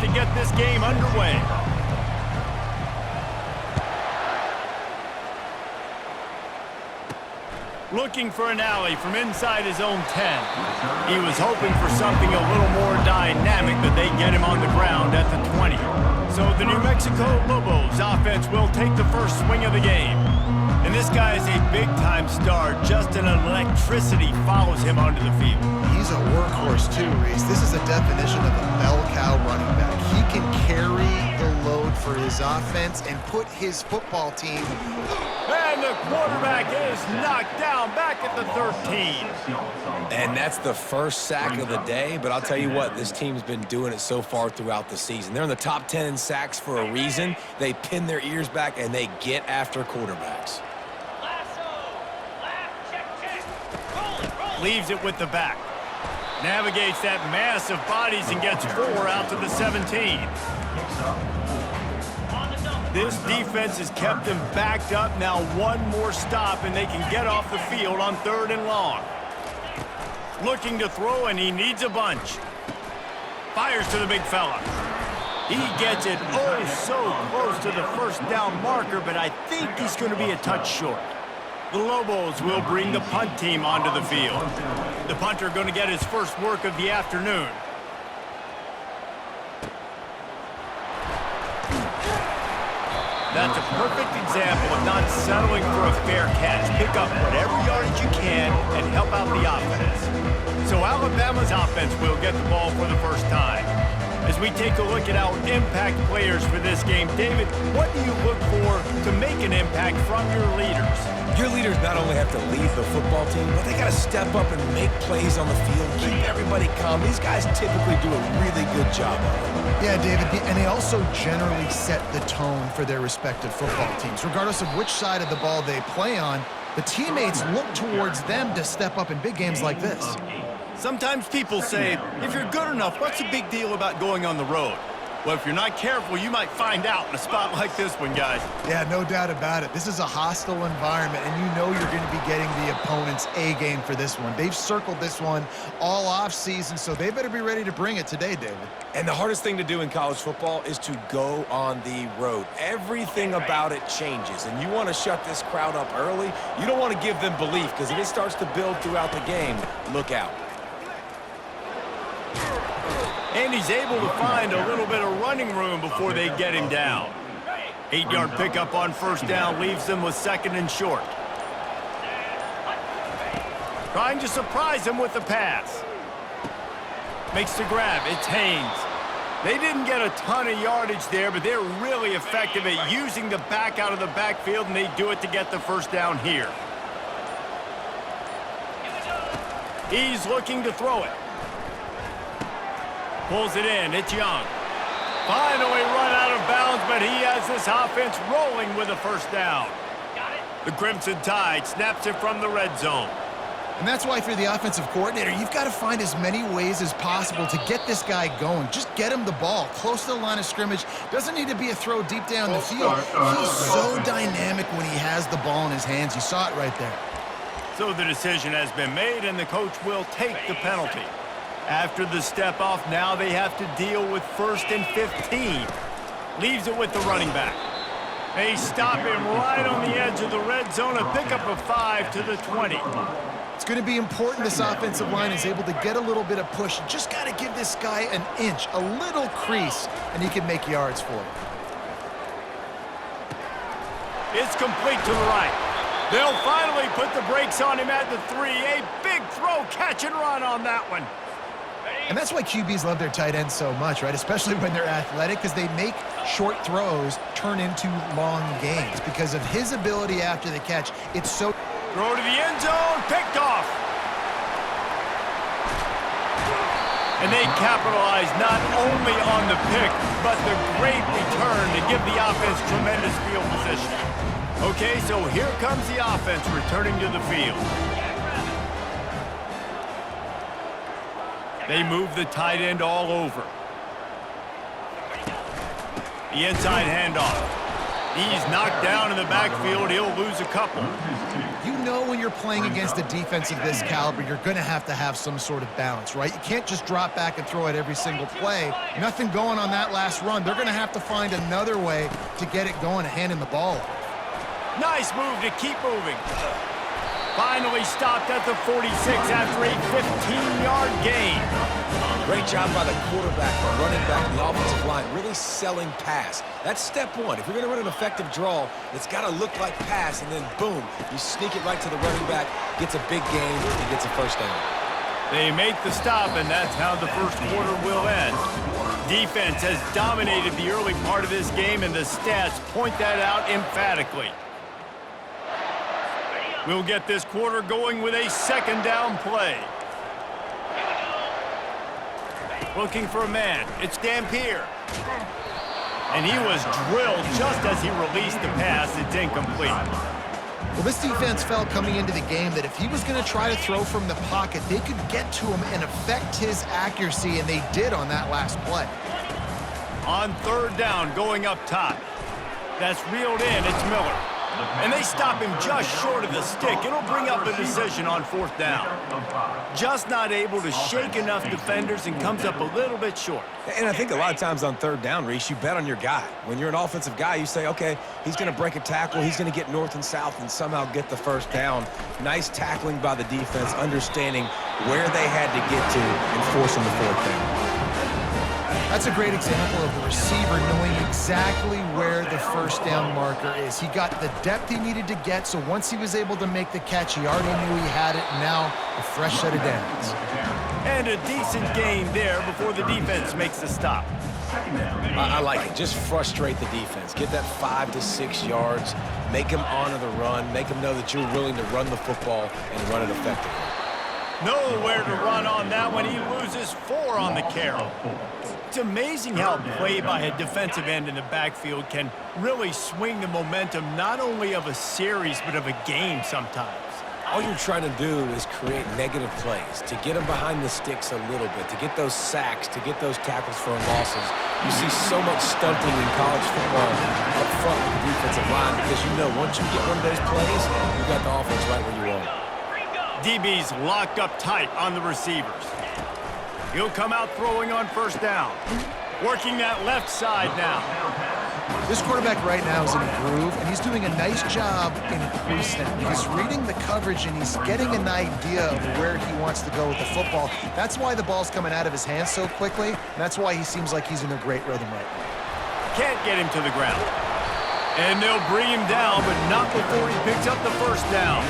to get this game underway. Looking for an alley from inside his own 10. He was hoping for something a little more dynamic, but they get him on the ground at the 20. So the New Mexico Lobos offense will take the first swing of the game. And this guy is a big-time star. Just an electricity follows him onto the field. He's a workhorse too, Reese. This is a definition of a bell cow running back. He can carry the load for his offense and put his football team. And the quarterback is knocked down back at the 13. And that's the first sack of the day, but I'll tell you what, this team's been doing it so far throughout the season. They're in the top 10 in sacks for a reason. They pin their ears back and they get after quarterbacks. Leaves it with the back. Navigates that mass of bodies and gets 4 out to the 17. This defense has kept them backed up. Now one more stop and they can get off the field on 3rd and long. Looking to throw and he needs a bunch. Fires to the big fella. He gets it oh so close to the first down marker, but I think he's going to be a touch short. The Lobos will bring the punt team onto the field. The punter going to get his first work of the afternoon. That's a perfect example of not settling for a fair catch. Pick up whatever yardage you can and help out the offense. So Alabama's offense will get the ball for the first time. As we take a look at our impact players for this game, David, what do you look for to make an impact from your leaders? Your leaders not only have to lead the football team, but they got to step up and make plays on the field, keep everybody calm. These guys typically do a really good job of it. Yeah, David, and they also generally set the tone for their respective football teams. Regardless of which side of the ball they play on, the teammates look towards them to step up in big games like this. Sometimes people say, if you're good enough, what's the big deal about going on the road? Well, if you're not careful, you might find out in a spot like this one, guys. Yeah, no doubt about it. This is a hostile environment, and you know you're going to be getting the opponent's A-game for this one. They've circled this one all off-season, so they better be ready to bring it today, David. And the hardest thing to do in college football is to go on the road. Everything about it changes, and you want to shut this crowd up early. You don't want to give them belief, because if it starts to build throughout the game, look out. And he's able to find a little bit of running room before they get him down. 8-yard pickup on first down leaves them with 2nd and short. Trying to surprise him with the pass. Makes the grab. It's Haynes. They didn't get a ton of yardage there, but they're really effective at using the back out of the backfield, and they do it to get the first down here. He's looking to throw it. Pulls it in. It's Young. Finally run out of bounds, but he has this offense rolling with a first down. The Crimson Tide snaps it from the red zone. And that's why, if you're the offensive coordinator, you've got to find as many ways as possible to get this guy going. Just get him the ball close to the line of scrimmage. Doesn't need to be a throw deep down the field. He's so dynamic when he has the ball in his hands. You saw it right there. So the decision has been made, and the coach will take the penalty. After the step off, now they have to deal with 1st and 15. Leaves it with the running back. They stop him right on the edge of the red zone. A pickup of 5 to the 20. It's going to be important this offensive line is able to get a little bit of push. Just got to give this guy an inch, a little crease, and he can make yards for it. It's complete to the right. They'll finally put the brakes on him at the 3. A big throw, catch and run on that one. And that's why QBs love their tight ends so much, right? Especially when they're athletic, because they make short throws turn into long gains. Because of his ability after the catch, it's so... Throw to the end zone, picked off. And they capitalize not only on the pick, but the great return to give the offense tremendous field position. Okay, so here comes the offense returning to the field. They move the tight end all over. The inside handoff. He's knocked down in the backfield. He'll lose a couple. You know when you're playing against a defense of this caliber, you're going to have some sort of balance, right? You can't just drop back and throw it every single play. Nothing going on that last run. They're going to have to find another way to get it going and handing the ball off. Nice move to keep moving. Finally stopped at the 46 after a 15-yard gain. Great job by the quarterback, the running back, and the offensive line, really selling pass. That's step one. If you're going to run an effective draw, it's got to look like pass, and then boom, you sneak it right to the running back, gets a big gain, and gets a first down. They make the stop, and that's how the first quarter will end. Defense has dominated the early part of this game, and the stats point that out emphatically. We'll get this quarter going with a second down play. Looking for a man. It's Dampier. And he was drilled just as he released the pass. It's incomplete. Well, this defense felt coming into the game that if he was going to try to throw from the pocket, they could get to him and affect his accuracy, and they did on that last play. On third down, going up top. That's reeled in. It's Miller. And they stop him just short of the stick. It'll bring up a decision on fourth down. Just not able to shake enough defenders and comes up a little bit short. And I think a lot of times on third down, Reese, you bet on your guy. When you're an offensive guy, you say, okay, he's going to break a tackle, he's going to get north and south and somehow get the first down. Nice tackling by the defense, understanding where they had to get to and forcing the fourth down. That's a great example of the receiver knowing exactly where the first down marker is. He got the depth he needed to get, so once he was able to make the catch, he already knew he had it, and now a fresh set of downs. And a decent gain there before the defense makes the stop. I like it. Just frustrate the defense. Get that 5 to 6 yards. Make them honor the run. Make them know that you're willing to run the football and run it effectively. Nowhere to run on that one. He loses 4 on the carry. It's amazing how play by a defensive end in the backfield can really swing the momentum not only of a series but of a game sometimes. All you're trying to do is create negative plays, to get them behind the sticks a little bit, to get those sacks, to get those tackles for losses. You see so much stunting in college football up front with the defensive line because you know once you get one of those plays, you got the offense right where you want it. DB's locked up tight on the receivers. He'll come out throwing on first down. Working that left side now. This quarterback right now is in a groove, and he's doing a nice job in pre-snap. He's reading the coverage, and he's getting an idea of where he wants to go with the football. That's why the ball's coming out of his hands so quickly, and that's why he seems like he's in a great rhythm right now. Can't get him to the ground. And they'll bring him down, but not before he picks up the first down.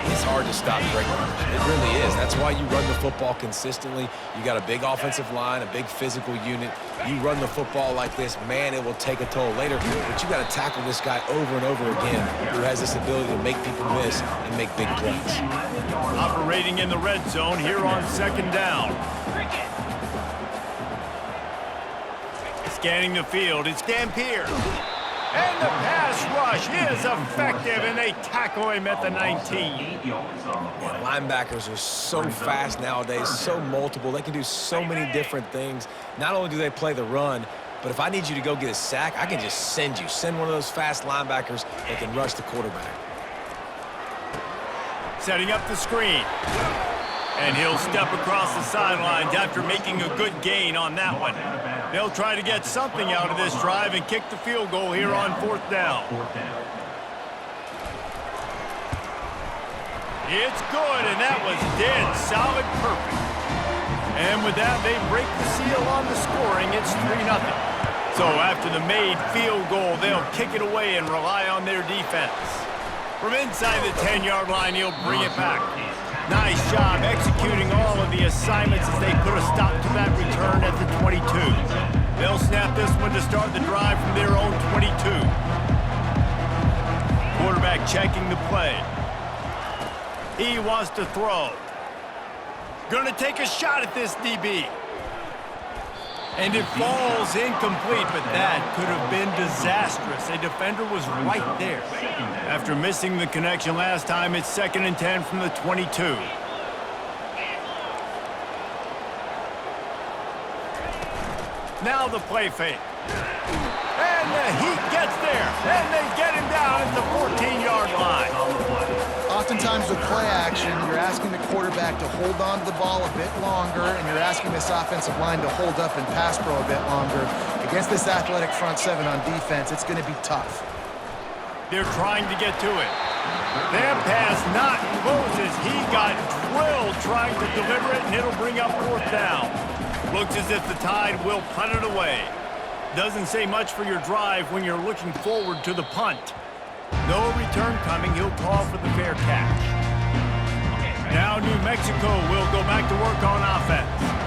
It's hard to stop great runners. It really is. That's why you run the football consistently. You got a big offensive line, a big physical unit. You run the football like this, man, it will take a toll later. But you got to tackle this guy over and over again who has this ability to make people miss and make big plays. Operating in the red zone here on second down. Scanning the field, it's Dampier. And the pass rush is effective, and they tackle him at the 19. Yeah, linebackers are so fast nowadays, so multiple. They can do so many different things. Not only do they play the run, but if I need you to go get a sack, I can just send you. Send one of those fast linebackers that can rush the quarterback. Setting up the screen. And he'll step across the sidelines after making a good gain on that one. They'll try to get something out of this drive and kick the field goal here on fourth down. It's good, and that was dead solid perfect. And with that, they break the seal on the scoring. It's 3-0. So after the made field goal, they'll kick it away and rely on their defense. From inside the 10-yard line, he'll bring it back. Nice job executing all of the assignments as they put a stop to that return at the 22. They'll snap this one to start the drive from their own 22. Quarterback checking the play. He wants to throw. Gonna take a shot at this DB. And it falls incomplete, but that could have been disastrous. A defender was right there. After missing the connection last time, it's 2nd and 10 from the 22. Now the play fake. And the Heat gets there. And they get him down at the 14-yard line. oftentimes with play action, you're asking the quarterback to hold on to the ball a bit longer, and you're asking this offensive line to hold up and pass pro a bit longer. Against this athletic front seven on defense, it's going to be tough. They're trying to get to it. That pass not closes. He got drilled trying to deliver it, and it'll bring up 4th down. Looks as if the Tide will punt it away. Doesn't say much for your drive when you're looking forward to the punt. No return coming. He'll call for the fair catch. Now New Mexico will go back to work on offense.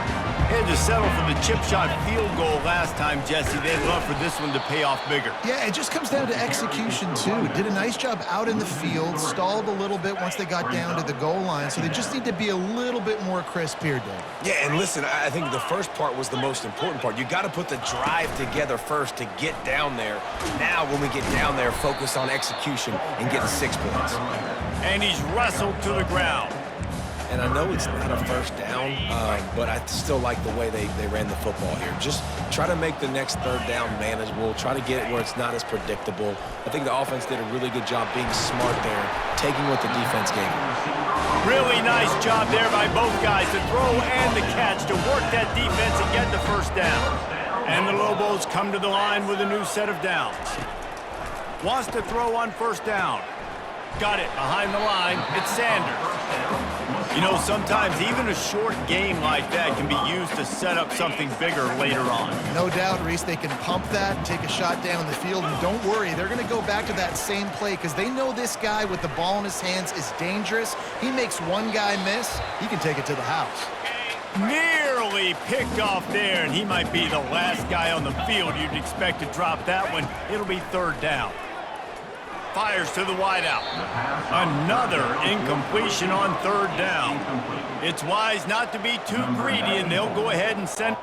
Had to settle for the chip shot field goal last time, Jesse. They'd love for this one to pay off bigger. Yeah, it just comes down to execution, too. Did a nice job out in the field, stalled a little bit once they got down to the goal line, so they just need to be a little bit more crisp here, Dave. Yeah, and listen, I think the first part was the most important part. You got to put the drive together first to get down there. Now, when we get down there, focus on execution and getting 6 points. And he's wrestled to the ground. And I know it's not a first down, but I still like the way they ran the football here. Just try to make the next 3rd down manageable. Try to get it where it's not as predictable. I think the offense did a really good job being smart there, taking what the defense gave them. Really nice job there by both guys to throw and the catch to work that defense and get the 1st down. And the Lobos come to the line with a new set of downs. Wants to throw on 1st down. Got it behind the line. It's Sanders. You know, sometimes even a short game like that can be used to set up something bigger later on. No doubt, Reese, they can pump that and take a shot down the field. And don't worry, they're going to go back to that same play because they know this guy with the ball in his hands is dangerous. He makes one guy miss, he can take it to the house. Nearly picked off there, and he might be the last guy on the field you'd expect to drop that one. It'll be 3rd down. Fires to the wideout. Another incompletion on 3rd down. It's wise not to be too greedy, and they'll go ahead and send.